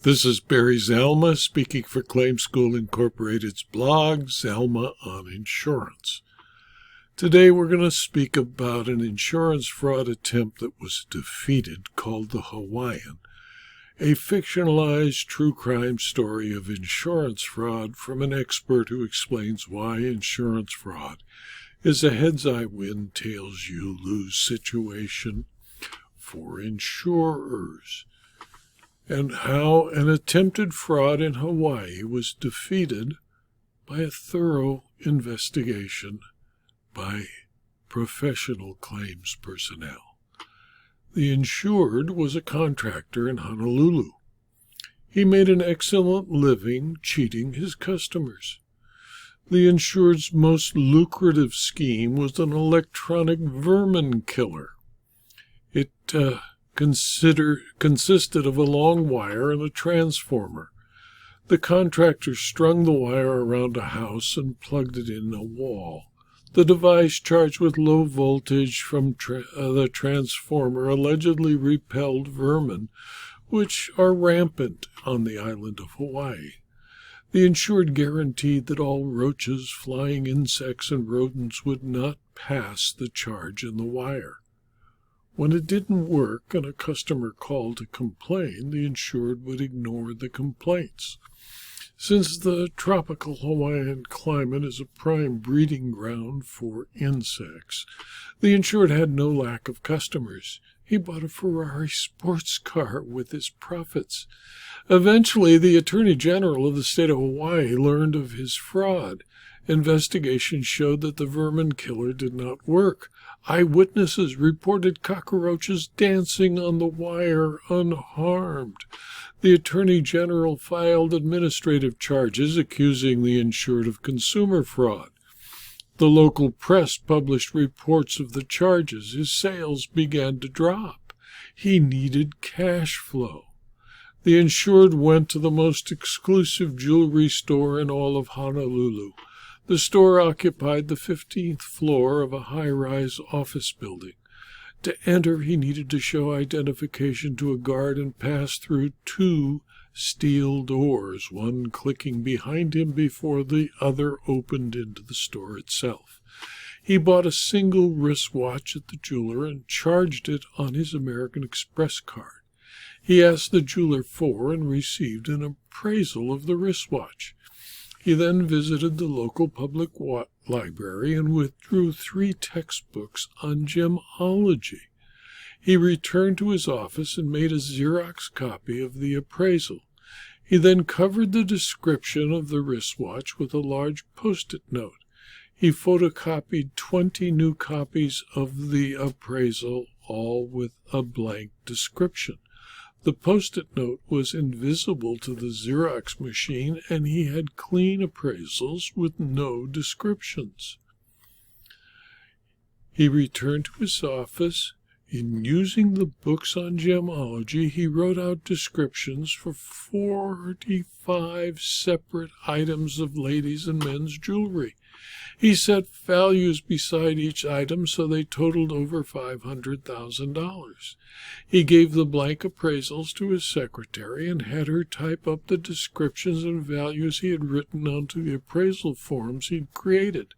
This is Barry Zalma speaking for Claim School Incorporated's blog, Zalma on Insurance. Today we're going to speak about an insurance fraud attempt that was defeated called the Hawaiian, a fictionalized true crime story of insurance fraud from an expert who explains why insurance fraud is a heads-I-win, tails-you-lose situation for insurers, and how an attempted fraud in Hawaii was defeated by a thorough investigation by professional claims personnel. The insured was a contractor in Honolulu. He made an excellent living cheating his customers. The insured's most lucrative scheme was an electronic vermin killer. It consisted of a long wire and a transformer. The contractor strung the wire around a house and plugged it in a wall. The device, charged with low voltage from the transformer, allegedly repelled vermin, which are rampant on the island of Hawaii. The insured guaranteed that all roaches, flying insects, and rodents would not pass the charge in the wire. When it didn't work and a customer called to complain, the insured would ignore the complaints. Since the tropical Hawaiian climate is a prime breeding ground for insects, the insured had no lack of customers. He bought a Ferrari sports car with his profits. Eventually, the Attorney General of the state of Hawaii learned of his fraud. Investigation showed that the vermin killer did not work. Eyewitnesses reported cockroaches dancing on the wire unharmed. The Attorney General filed administrative charges accusing the insured of consumer fraud. The local press published reports of the charges. His sales began to drop. He needed cash flow. The insured went to the most exclusive jewelry store in all of Honolulu. The store occupied the 15th floor of a high-rise office building. To enter, he needed to show identification to a guard and pass through two steel doors, one clicking behind him before the other opened into the store itself. He bought a single wristwatch at the jeweler and charged it on his American Express card. He asked the jeweler for and received an appraisal of the wristwatch. He then visited the local public library and withdrew 3 textbooks on gemology. He returned to his office and made a Xerox copy of the appraisal. He then covered the description of the wristwatch with a large Post-it note. He photocopied 20 new copies of the appraisal, all with a blank description. The Post-it note was invisible to the Xerox machine, and he had clean appraisals with no descriptions. He returned to his office. In using the books on gemology, he wrote out descriptions for 45 separate items of ladies' and men's jewelry. He set values beside each item so they totaled over $500,000. He gave the blank appraisals to his secretary and had her type up the descriptions and values he had written onto the appraisal forms he'd created.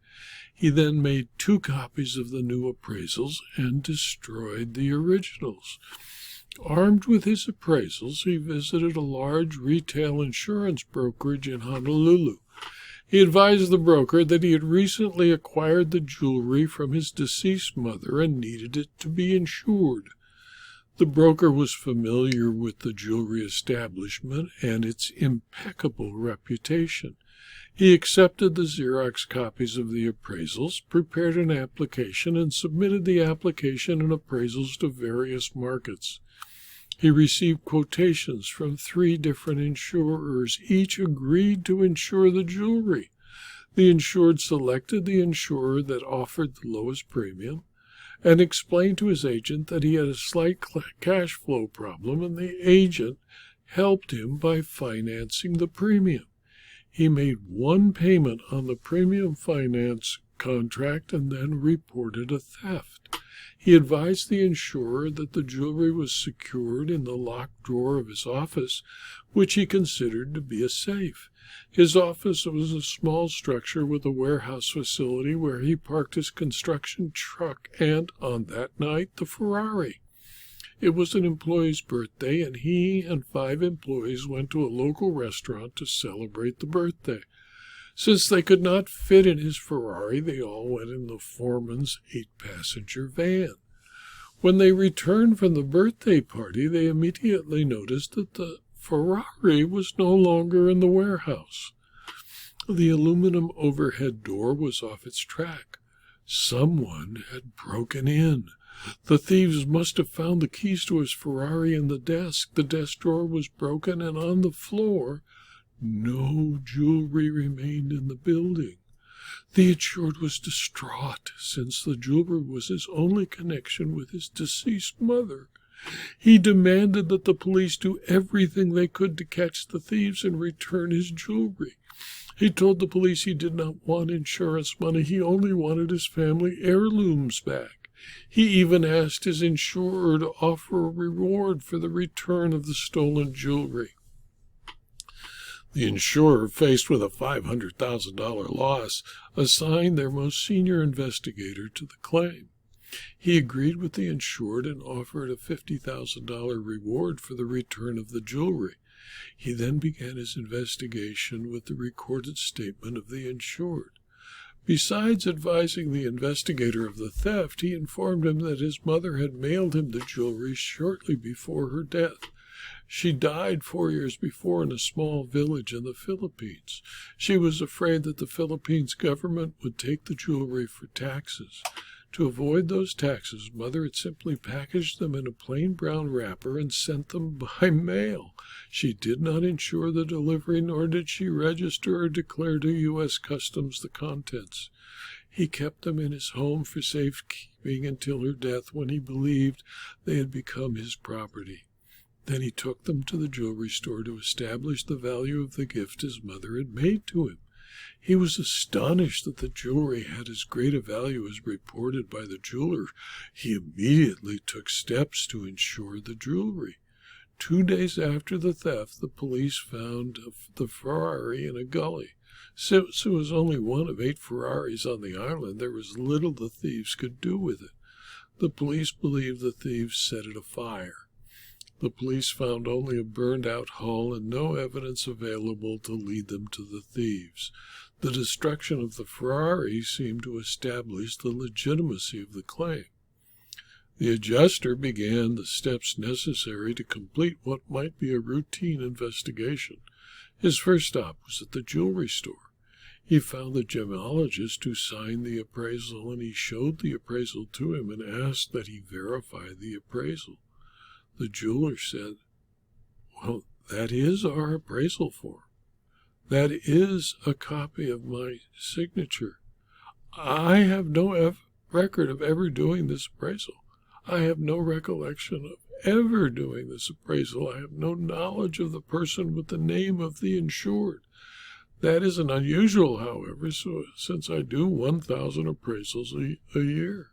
He then made 2 copies of the new appraisals and destroyed the originals. Armed with his appraisals, he visited a large retail insurance brokerage in Honolulu. He advised the broker that he had recently acquired the jewelry from his deceased mother and needed it to be insured. The broker was familiar with the jewelry establishment and its impeccable reputation. He accepted the Xerox copies of the appraisals, prepared an application, and submitted the application and appraisals to various markets. He received quotations from 3 different insurers. Each agreed to insure the jewelry. The insured selected the insurer that offered the lowest premium and explained to his agent that he had a slight cash flow problem, and the agent helped him by financing the premium. He made 1 payment on the premium finance contract and then reported a theft. He advised the insurer that the jewelry was secured in the locked drawer of his office, which he considered to be a safe. His office was a small structure with a warehouse facility where he parked his construction truck and, on that night, the Ferrari. It was an employee's birthday, and he and 5 employees went to a local restaurant to celebrate the birthday. Since they could not fit in his Ferrari, they all went in the foreman's 8-passenger van. When they returned from the birthday party, they immediately noticed that the Ferrari was no longer in the warehouse. The aluminum overhead door was off its track. Someone had broken in. The thieves must have found the keys to his Ferrari in the desk. The desk drawer was broken, and on the floor, no jewelry remained in the building. The insured was distraught, since the jewelry was his only connection with his deceased mother. He demanded that the police do everything they could to catch the thieves and return his jewelry. He told the police he did not want insurance money. He only wanted his family heirlooms back. He even asked his insurer to offer a reward for the return of the stolen jewelry. The insurer, faced with a $500,000 loss, assigned their most senior investigator to the claim. He agreed with the insured and offered a $50,000 reward for the return of the jewelry. He then began his investigation with the recorded statement of the insured. Besides advising the investigator of the theft, he informed him that his mother had mailed him the jewelry shortly before her death. She died 4 years before in a small village in the Philippines. She was afraid that the Philippines government would take the jewelry for taxes. To avoid those taxes, Mother had simply packaged them in a plain brown wrapper and sent them by mail. She did not insure the delivery, nor did she register or declare to U.S. Customs the contents. He kept them in his home for safekeeping until her death, when he believed they had become his property. Then he took them to the jewelry store to establish the value of the gift his mother had made to him. He was astonished that the jewelry had as great a value as reported by the jeweler. He immediately took steps to insure the jewelry. 2 days after the theft, the police found the Ferrari in a gully. Since it was only one of 8 Ferraris on the island, there was little the thieves could do with it. The police believed the thieves set it afire. The police found only a burned-out hull and no evidence available to lead them to the thieves. The destruction of the Ferrari seemed to establish the legitimacy of the claim. The adjuster began the steps necessary to complete what might be a routine investigation. His first stop was at the jewelry store. He found the gemologist who signed the appraisal, and he showed the appraisal to him and asked that he verify the appraisal. The jeweler said, "Well, that is our appraisal form. That is a copy of my signature. I have no record of ever doing this appraisal. I have no recollection of ever doing this appraisal. I have no knowledge of the person with the name of the insured. That isn't unusual, however, since I do 1,000 appraisals a year."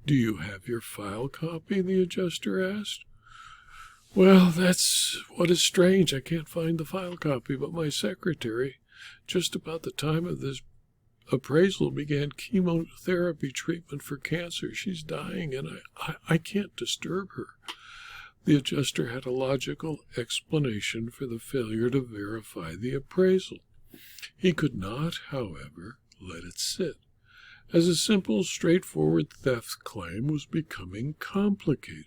"Do you have your file copy?" the adjuster asked. "Well, that's what is strange. I can't find the file copy, but my secretary, just about the time of this appraisal, began chemotherapy treatment for cancer. She's dying, and I can't disturb her." The adjuster had a logical explanation for the failure to verify the appraisal. He could not, however, let it sit, as a simple, straightforward theft claim was becoming complicated.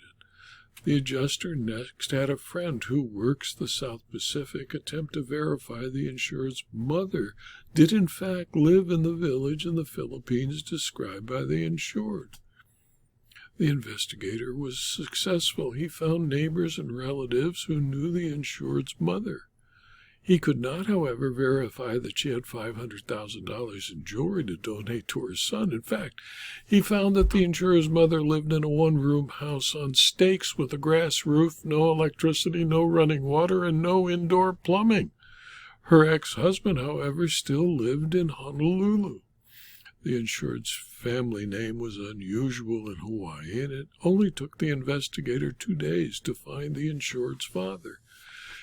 The adjuster next had a friend who works the South Pacific attempt to verify the insured's mother did in fact live in the village in the Philippines described by the insured. The investigator was successful. He found neighbors and relatives who knew the insured's mother. He could not, however, verify that she had $500,000 in jewelry to donate to her son. In fact, he found that the insurer's mother lived in a one-room house on stakes with a grass roof, no electricity, no running water, and no indoor plumbing. Her ex-husband, however, still lived in Honolulu. The insured's family name was unusual in Hawaii, and it only took the investigator 2 days to find the insured's father.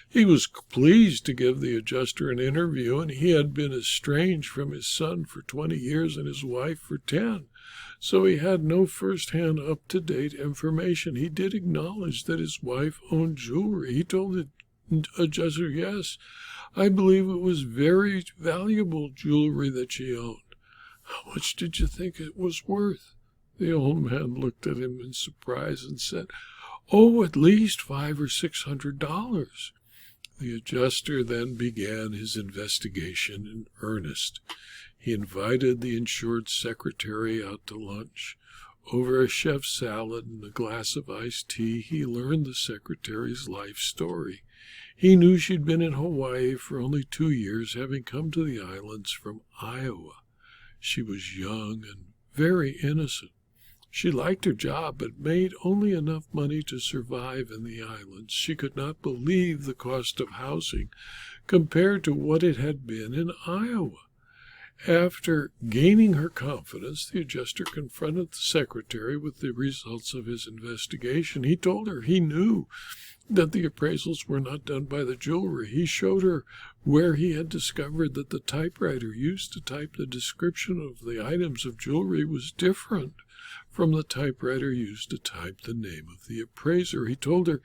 He was pleased to give the adjuster an interview, and he had been estranged from his son for 20 years and his wife for 10. So he had no first-hand, up-to-date information. He did acknowledge that his wife owned jewelry. He told the adjuster, yes, I believe it was very valuable jewelry that she owned. How much did you think it was worth? The old man looked at him in surprise and said, oh, at least $500 or $600. The adjuster then began his investigation in earnest. He invited the insured secretary out to lunch. Over a chef's salad and a glass of iced tea, he learned the secretary's life story. He knew she'd been in Hawaii for only 2 years, having come to the islands from Iowa. She was young and very innocent. She liked her job, but made only enough money to survive in the islands. She could not believe the cost of housing compared to what it had been in Iowa. After gaining her confidence, the adjuster confronted the secretary with the results of his investigation. He told her he knew that the appraisals were not done by the jewelry. He showed her where he had discovered that the typewriter used to type the description of the items of jewelry was different from the typewriter used to type the name of the appraiser. He told her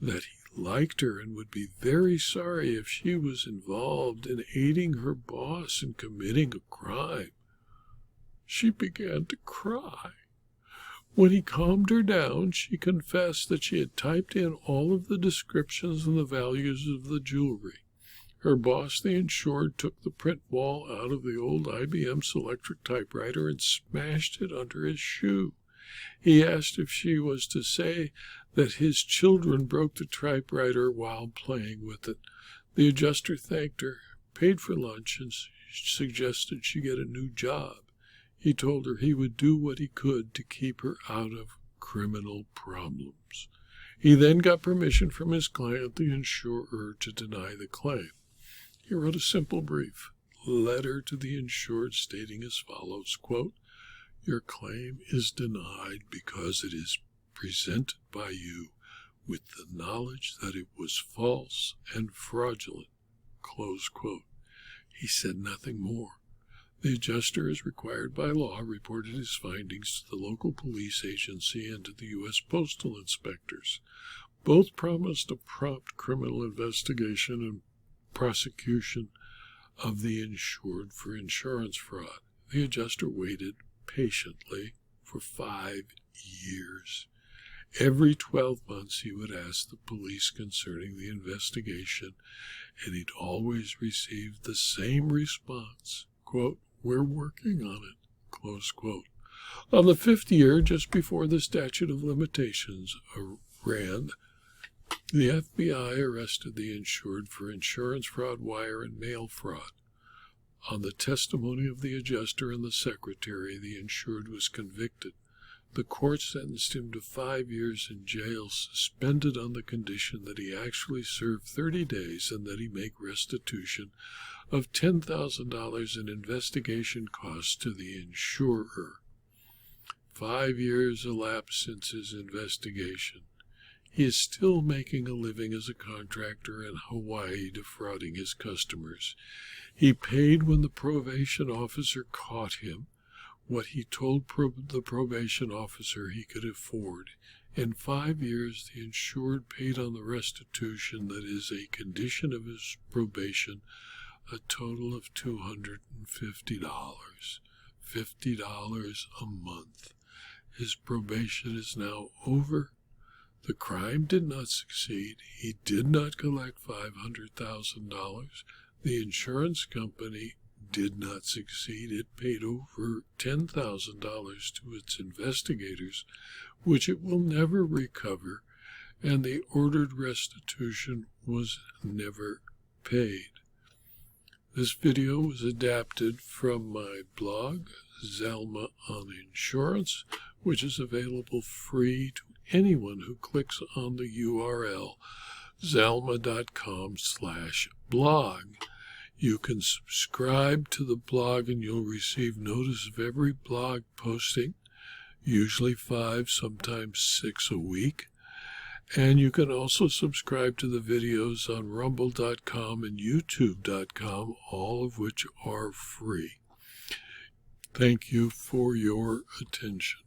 that he liked her and would be very sorry if she was involved in aiding her boss in committing a crime. She began to cry. When he calmed her down, she confessed that she had typed in all of the descriptions and the values of the jewelry. Her boss, the insured, took the print wall out of the old IBM Selectric typewriter and smashed it under his shoe. He asked if she was to say that his children broke the typewriter while playing with it. The adjuster thanked her, paid for lunch, and suggested she get a new job. He told her he would do what he could to keep her out of criminal problems. He then got permission from his client, the insurer, to deny the claim. He wrote a simple brief letter to the insured stating as follows, quote, your claim is denied because it is presented by you with the knowledge that it was false and fraudulent, close quote. He said nothing more. The adjuster, as required by law, reported his findings to the local police agency and to the U.S. postal inspectors. Both promised a prompt criminal investigation and prosecution of the insured for insurance fraud. The adjuster waited patiently for 5 years. Every 12 months he would ask the police concerning the investigation, and he'd always receive the same response, quote, we're working on it, close quote. On the 5th year, just before the statute of limitations ran, the FBI arrested the insured for insurance fraud, wire, and mail fraud. On the testimony of the adjuster and the secretary, the insured was convicted. The court sentenced him to 5 years in jail, suspended on the condition that he actually serve 30 days and that he make restitution of $10,000 in investigation costs to the insurer. 5 years elapsed since his investigation. He is still making a living as a contractor in Hawaii, defrauding his customers. He paid when the probation officer caught him what he told the probation officer he could afford. In 5 years, the insured paid on the restitution that is a condition of his probation a total of $250, $50 a month. His probation is now over. The crime did not succeed. He did not collect $500,000. The insurance company did not succeed. It paid over $10,000 to its investigators, which it will never recover, and the ordered restitution was never paid. This video was adapted from my blog, Zelma on Insurance, which is available free to anyone who clicks on the URL zelma.com/blog. You can subscribe to the blog and you'll receive notice of every blog posting, usually 5, sometimes 6 a week. And you can also subscribe to the videos on rumble.com and youtube.com, all of which are free. Thank you for your attention.